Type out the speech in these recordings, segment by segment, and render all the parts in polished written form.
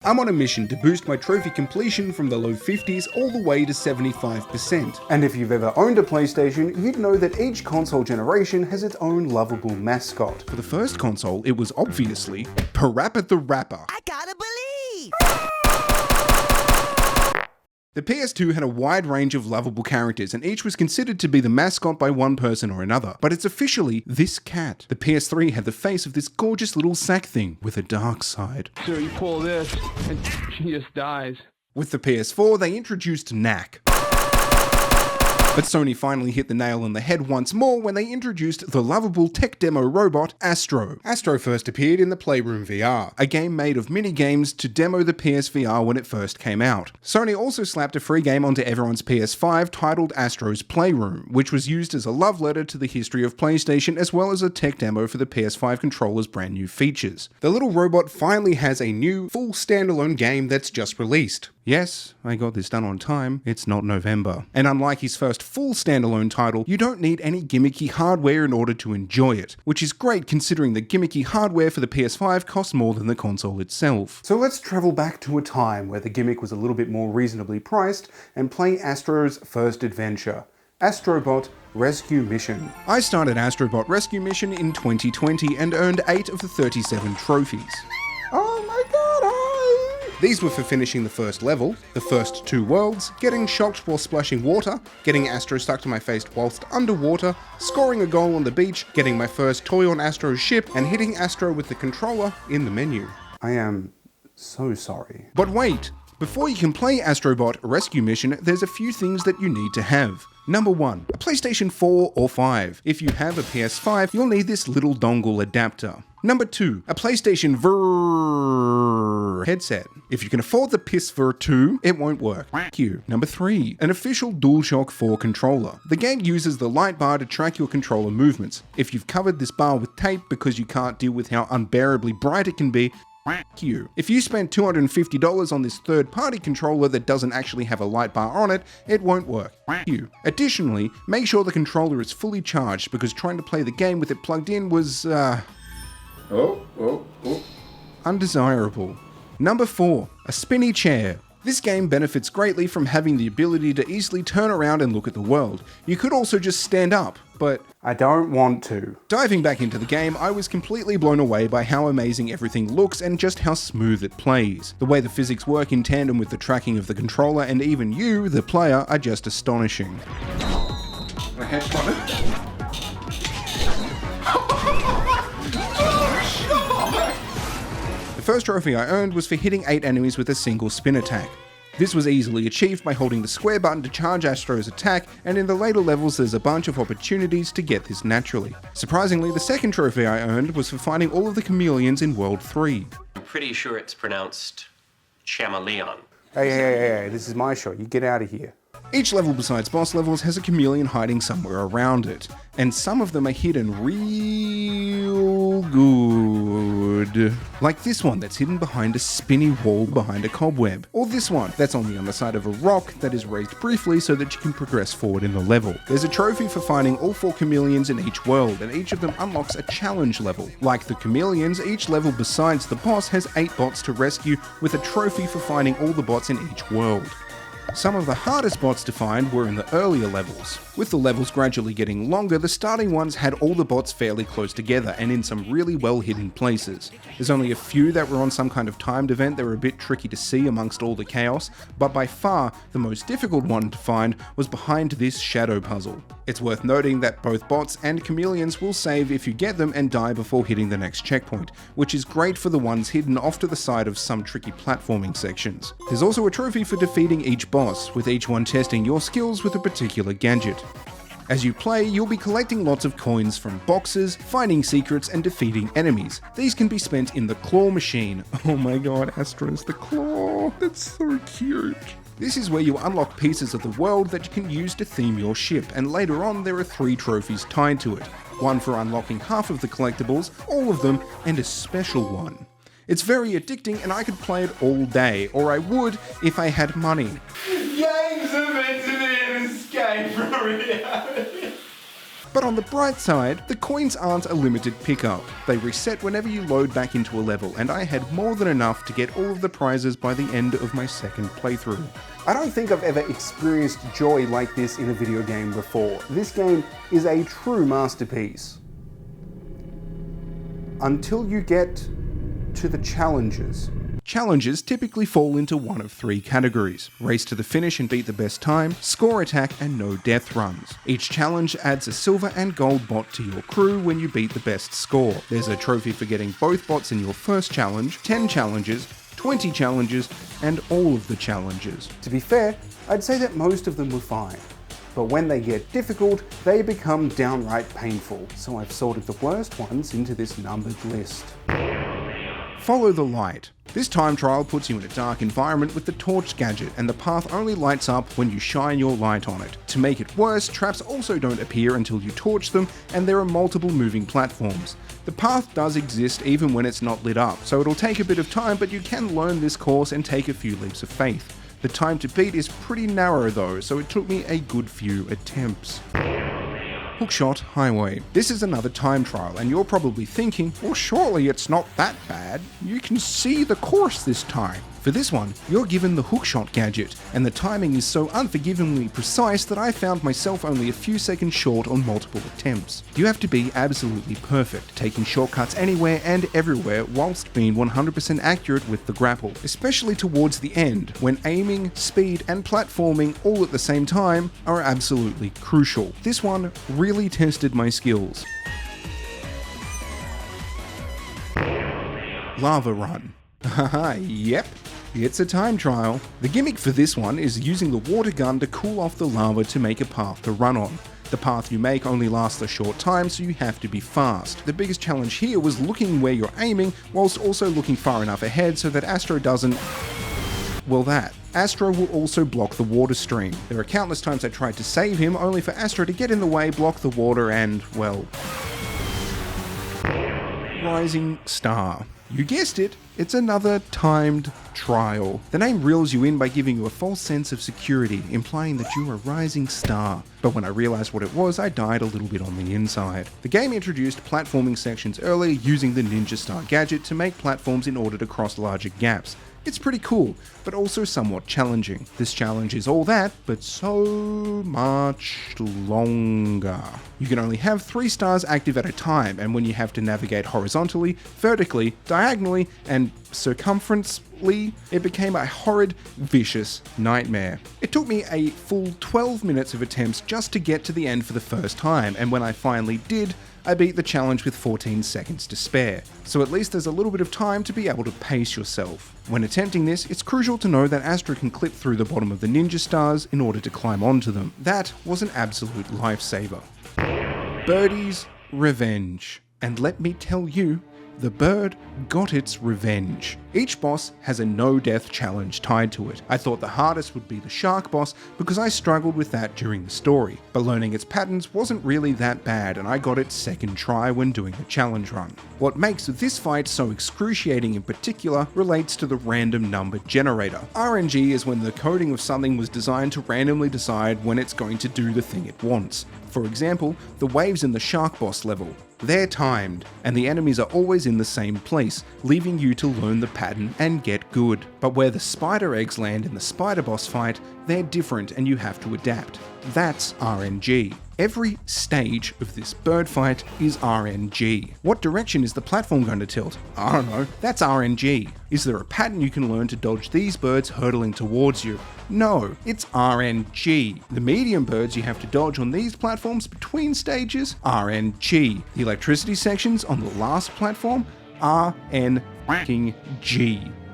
I'm on a mission to boost my trophy completion from the low 50s all the way to 75%. And if you've ever owned a PlayStation, you'd know that each console generation has its own lovable mascot. For the first console, it was obviously Parappa the Rapper. I gotta believe! The PS2 had a wide range of lovable characters, and each was considered to be the mascot by one person or another, but it's officially this cat. The PS3 had the face of this gorgeous little sack thing with a dark side. So you pull this, and she just dies. With the PS4, they introduced Knack. But Sony finally hit the nail on the head once more when they introduced the lovable tech demo robot, Astro. Astro first appeared in the Playroom VR, a game made of mini-games to demo the PSVR when it first came out. Sony also slapped a free game onto everyone's PS5 titled Astro's Playroom, which was used as a love letter to the history of PlayStation as well as a tech demo for the PS5 controller's brand new features. The little robot finally has a new, full standalone game that's just released. Yes, I got this done on time, it's not November. And unlike his first full standalone title, you don't need any gimmicky hardware in order to enjoy it, which is great considering the gimmicky hardware for the PS5 costs more than the console itself. So let's travel back to a time where the gimmick was a little bit more reasonably priced and play Astro's first adventure, Astro Bot Rescue Mission. I started Astro Bot Rescue Mission in 2020 and earned 8 of the 37 trophies. Oh my god! These were for finishing the first level, the first 2 worlds, getting shocked while splashing water, getting Astro stuck to my face whilst underwater, scoring a goal on the beach, getting my first toy on Astro's ship, and hitting Astro with the controller in the menu. I am so sorry. But wait! Before you can play Astro Bot Rescue Mission, there's a few things that you need to have. Number 1, a PlayStation 4 or 5. If you have a PS5, you'll need this little dongle adapter. Number 2, a PlayStation VR headset. If you can afford the PS VR 2, it won't work. Thank you. Number 3, an official DualShock 4 controller. The game uses the light bar to track your controller movements. If you've covered this bar with tape because you can't deal with how unbearably bright it can be, you. If you spend $250 on this third-party controller that doesn't actually have a light bar on it, it won't work. You. Additionally, make sure the controller is fully charged because trying to play the game with it plugged in was, undesirable. Number 4, a spinny chair. This game benefits greatly from having the ability to easily turn around and look at the world. You could also just stand up, but I don't want to. Diving back into the game, I was completely blown away by how amazing everything looks and just how smooth it plays. The way the physics work in tandem with the tracking of the controller and even you, the player, are just astonishing. A headshot it. The first trophy I earned was for hitting 8 enemies with a single spin attack. This was easily achieved by holding the square button to charge Astro's attack, and in the later levels there's a bunch of opportunities to get this naturally. Surprisingly, the second trophy I earned was for finding all of the chameleons in World 3. I'm pretty sure it's pronounced chameleon. Hey, this is my shot, you get out of here. Each level besides boss levels has a chameleon hiding somewhere around it, and some of them are hidden real good. Like this one that's hidden behind a spinny wall behind a cobweb, or this one that's on the underside of a rock that is raised briefly so that you can progress forward in the level. There's a trophy for finding all 4 chameleons in each world, and each of them unlocks a challenge level. Like the chameleons, each level besides the boss has 8 bots to rescue, with a trophy for finding all the bots in each world. Some of the hardest bots to find were in the earlier levels. With the levels gradually getting longer, the starting ones had all the bots fairly close together and in some really well hidden places. There's only a few that were on some kind of timed event that were a bit tricky to see amongst all the chaos, but by far the most difficult one to find was behind this shadow puzzle. It's worth noting that both bots and chameleons will save if you get them and die before hitting the next checkpoint, which is great for the ones hidden off to the side of some tricky platforming sections. There's also a trophy for defeating each boss, with each one testing your skills with a particular gadget. As you play, you'll be collecting lots of coins from boxes, finding secrets, and defeating enemies. These can be spent in the claw machine. Oh my god, Astro's the claw. That's so cute. This is where you unlock pieces of the world that you can use to theme your ship, and later on there are 3 trophies tied to it. One for unlocking half of the collectibles, all of them, and a special one. It's very addicting and I could play it all day, or I would if I had money. Games are meant to be an escape from reality. But on the bright side, the coins aren't a limited pickup. They reset whenever you load back into a level, and I had more than enough to get all of the prizes by the end of my second playthrough. I don't think I've ever experienced joy like this in a video game before. This game is a true masterpiece. Until you get to the challenges. Challenges typically fall into one of three categories: race to the finish and beat the best time, score attack, and no death runs. Each challenge adds a silver and gold bot to your crew when you beat the best score. There's a trophy for getting both bots in your first challenge, 10 challenges, 20 challenges, and all of the challenges. To be fair, I'd say that most of them were fine. But when they get difficult, they become downright painful, so I've sorted the worst ones into this numbered list. Follow the light. This time trial puts you in a dark environment with the torch gadget, and the path only lights up when you shine your light on it. To make it worse, traps also don't appear until you torch them, and there are multiple moving platforms. The path does exist even when it's not lit up, so it'll take a bit of time, but you can learn this course and take a few leaps of faith. The time to beat is pretty narrow though, so it took me a good few attempts. Hookshot Highway. This is another time trial, and you're probably thinking, well, surely it's not that bad. You can see the course this time. For this one, you're given the hookshot gadget, and the timing is so unforgivingly precise that I found myself only a few seconds short on multiple attempts. You have to be absolutely perfect, taking shortcuts anywhere and everywhere whilst being 100% accurate with the grapple, especially towards the end, when aiming, speed, and platforming all at the same time are absolutely crucial. This one really tested my skills. Lava Run. Haha, yep. It's a time trial. The gimmick for this one is using the water gun to cool off the lava to make a path to run on. The path you make only lasts a short time, so you have to be fast. The biggest challenge here was looking where you're aiming, whilst also looking far enough ahead so that Astro doesn't... well, that. Astro will also block the water stream. There are countless times I tried to save him, only for Astro to get in the way, block the water, and, well... Rising Star. You guessed it, it's another timed trial. The name reels you in by giving you a false sense of security, implying that you're a rising star. But when I realized what it was, I died a little bit on the inside. The game introduced platforming sections earlier using the Ninja Star gadget to make platforms in order to cross larger gaps. It's pretty cool, but also somewhat challenging. This challenge is all that, but so much longer. You can only have 3 stars active at a time, and when you have to navigate horizontally, vertically, diagonally, and circumferentially, it became a horrid, vicious nightmare. It took me a full 12 minutes of attempts just to get to the end for the first time, and when I finally did, I beat the challenge with 14 seconds to spare, so at least there's a little bit of time to be able to pace yourself. When attempting this, it's crucial to know that Astro can clip through the bottom of the ninja stars in order to climb onto them. That was an absolute lifesaver. Birdie's Revenge. And let me tell you, the bird got its revenge. Each boss has a no-death challenge tied to it. I thought the hardest would be the shark boss because I struggled with that during the story, but learning its patterns wasn't really that bad and I got it second try when doing the challenge run. What makes this fight so excruciating in particular relates to the random number generator. RNG is when the coding of something was designed to randomly decide when it's going to do the thing it wants. For example, the waves in the shark boss level. They're timed, and the enemies are always in the same place, leaving you to learn the pattern and get good. But where the spider eggs land in the spider boss fight, they're different and you have to adapt. That's RNG. Every stage of this bird fight is RNG. What direction is the platform going to tilt? I don't know. That's RNG. Is there a pattern you can learn to dodge these birds hurtling towards you? No, it's RNG. The medium birds you have to dodge on these platforms between stages? RNG. The electricity sections on the last platform? RNG.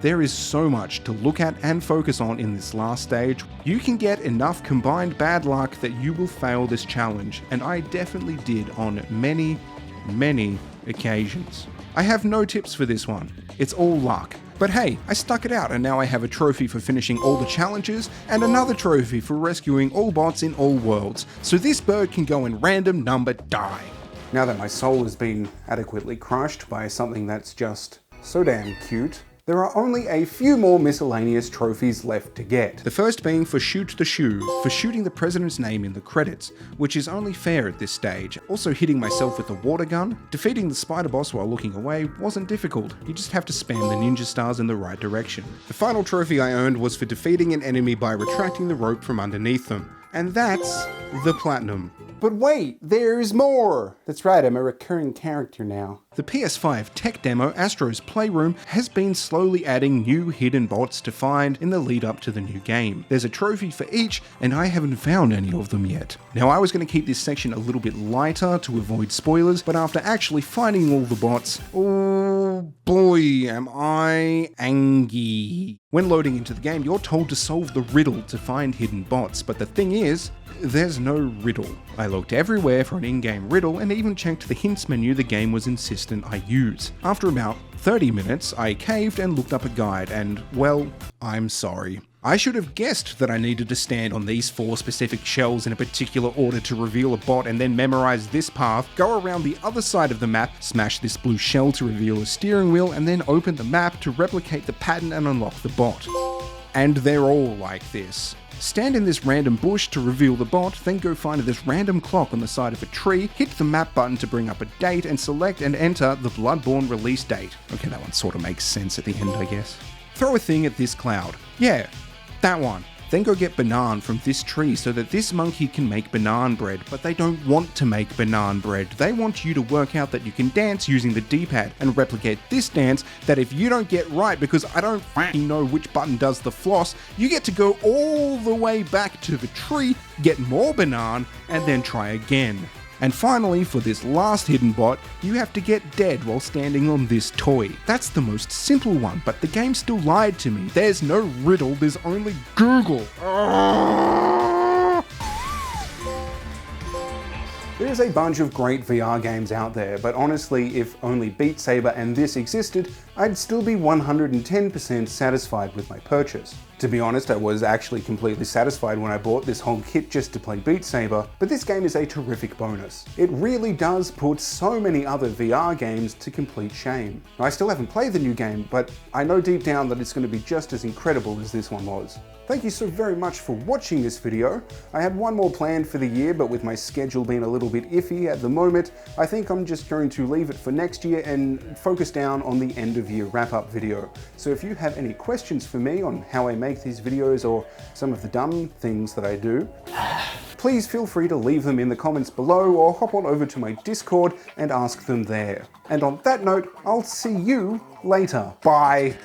There is so much to look at and focus on in this last stage. You can get enough combined bad luck that you will fail this challenge, and I definitely did on many, many occasions. I have no tips for this one. It's all luck. But hey, I stuck it out and now I have a trophy for finishing all the challenges and another trophy for rescuing all bots in all worlds, so this bird can go in random number die. Now that my soul has been adequately crushed by something that's just so damn cute, There are only a few more miscellaneous trophies left to get. The first being for Shoot the Shoe, for shooting the president's name in the credits, which is only fair at this stage. Also hitting myself with the water gun. Defeating the spider boss while looking away wasn't difficult, you just have to spam the ninja stars in the right direction. The final trophy I earned was for defeating an enemy by retracting the rope from underneath them. And that's the platinum. But wait, there's more! That's right, I'm a recurring character now. The PS5 tech demo, Astro's Playroom, has been slowly adding new hidden bots to find in the lead up to the new game. There's a trophy for each, and I haven't found any of them yet. Now, I was going to keep this section a little bit lighter to avoid spoilers, but after actually finding all the bots, oh boy, am I angry. When loading into the game, you're told to solve the riddle to find hidden bots, but the thing is, there's no riddle. I looked everywhere for an in-game riddle and even checked the hints menu the game was insistent I use. After about 30 minutes, I caved and looked up a guide and, well, I'm sorry. I should have guessed that I needed to stand on these 4 specific shells in a particular order to reveal a bot and then memorize this path, go around the other side of the map, smash this blue shell to reveal a steering wheel, and then open the map to replicate the pattern and unlock the bot. And they're all like this. Stand in this random bush to reveal the bot, then go find this random clock on the side of a tree, hit the map button to bring up a date, and select and enter the Bloodborne release date. Okay, that one sort of makes sense at the end, I guess. Throw a thing at this cloud. Yeah, that one. Then go get banana from this tree so that this monkey can make banana bread, but they don't want to make banana bread. They want you to work out that you can dance using the D-pad and replicate this dance that if you don't get right, because I don't fucking know which button does the floss, you get to go all the way back to the tree, get more banana, and then try again. And finally, for this last hidden bot, you have to get dead while standing on this toy. That's the most simple one, but the game still lied to me. There's no riddle, there's only Google. There's a bunch of great VR games out there, but honestly, if only Beat Saber and this existed, I'd still be 110% satisfied with my purchase. To be honest, I was actually completely satisfied when I bought this whole kit just to play Beat Saber, but this game is a terrific bonus. It really does put so many other VR games to complete shame. I still haven't played the new game, but I know deep down that it's going to be just as incredible as this one was. Thank you so very much for watching this video. I had one more planned for the year, but with my schedule being a little bit iffy at the moment, I think I'm just going to leave it for next year and focus down on the end of year wrap-up video. So if you have any questions for me on how I make these videos or some of the dumb things that I do, please feel free to leave them in the comments below or hop on over to my Discord and ask them there. And on that note, I'll see you later. Bye.